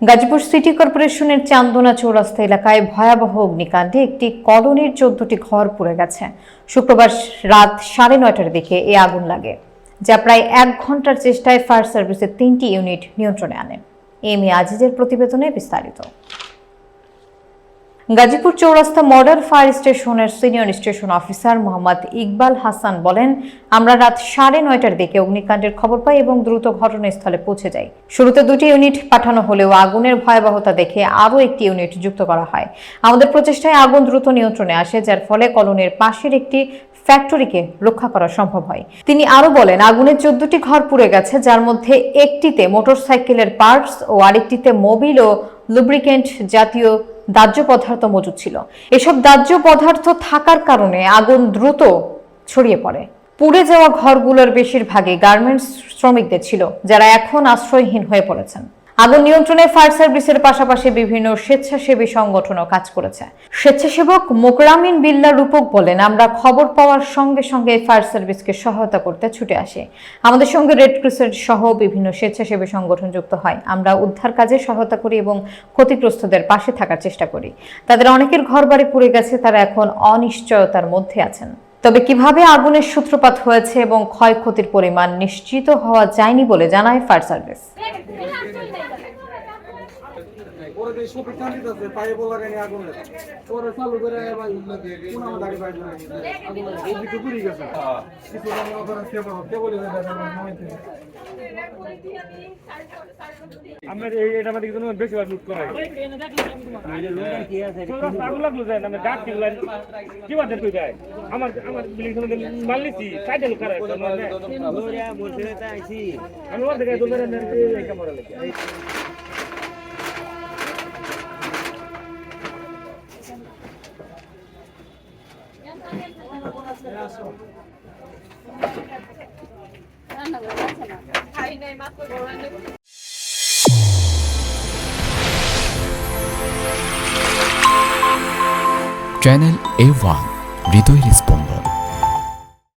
Gazipur city কর্পোরেশনের চান্দনা চৌরাস্তা এলাকায় ভয়াবহ অগ্নিকাণ্ডে একটি কলোনির 14টি ঘর পুড়ে গেছে। শুক্রবার রাত 9:30টার দিকে এই আগুন লাগে, যা প্রায় 1 ঘন্টার চেষ্টায় ফায়ার সার্ভিসের 3টি ইউনিট নিয়ন্ত্রণে আনে। এম এ আজিজের প্রতিবেদনে বিস্তারিত। গাজীপুর চৌরাস্তা মডেল ফায়ার স্টেশনের senior station officer Mohammad Iqbal Hasan বলেন, আমরা রাত 9:30টার দিকে অগ্নিকাণ্ডের খবর পাই এবং দ্রুত ঘটনাস্থলে পৌঁছে যাই। শুরুতে 2টি ইউনিট পাঠানো হলেও আগুনের ভয়াবহতা দেখে আরও একটি ইউনিট যুক্ত করা হয়। আমাদের প্রচেষ্টায় আগুন দ্রুত নিয়ন্ত্রণে আসে, যার ফলে কলোনির পাশের একটি ফ্যাক্টরিকে রক্ষা করা সম্ভব হয়। তিনি আরো বলেন, আগুনে 14টি ঘর পুড়ে গেছে, যার মধ্যে একটিতে মোটরসাইকেলের পার্টস ও আরেকটিতে মোবিল ও লুব্রিকেন্ট জাতীয় দাহ্য পদার্থ মজুদ ছিল। এসব দাহ্য পদার্থ থাকার কারণে আগুন দ্রুত ছড়িয়ে পড়ে। পুড়ে যাওয়া ঘরগুলোর বেশিরভাগই গার্মেন্টস শ্রমিকদের ছিল, যারা এখন আশ্রয়হীন হয়ে পড়েছেন। আগুন নিয়ন্ত্রণে ফায়ার সার্ভিসের পাশাপাশি বিভিন্ন স্বেচ্ছাসেবী সংগঠনও কাজ করেছে। স্বেচ্ছাসেবক মোকরামিন বিল্লাহ রূপক বলেন, আমরা খবর পাওয়ার সঙ্গে সঙ্গে ফায়ার সার্ভিসকে সহায়তা করতে ছুটে আসি। আমাদের সঙ্গে রেড ক্রিসেন্ট সহ বিভিন্ন স্বেচ্ছাসেবী সংগঠন যুক্ত হয়। আমরা উদ্ধার কাজে সহায়তা করি এবং ক্ষতিগ্রস্তদের পাশে থাকার চেষ্টা করি। তাদের অনেকের ঘরবাড়ি পুড়ে গেছে, তারা এখন অনিশ্চয়তার মধ্যে আছেন। তবে কিভাবে আগুনের সূত্রপাত হয়েছে এবং ক্ষয়ক্ষতির পরিমাণ নিশ্চিত হওয়া যায়নি বলে জানায় ফায়ার সার্ভিস। চ্যানেল A1 হৃদয়ের স্পন্দন।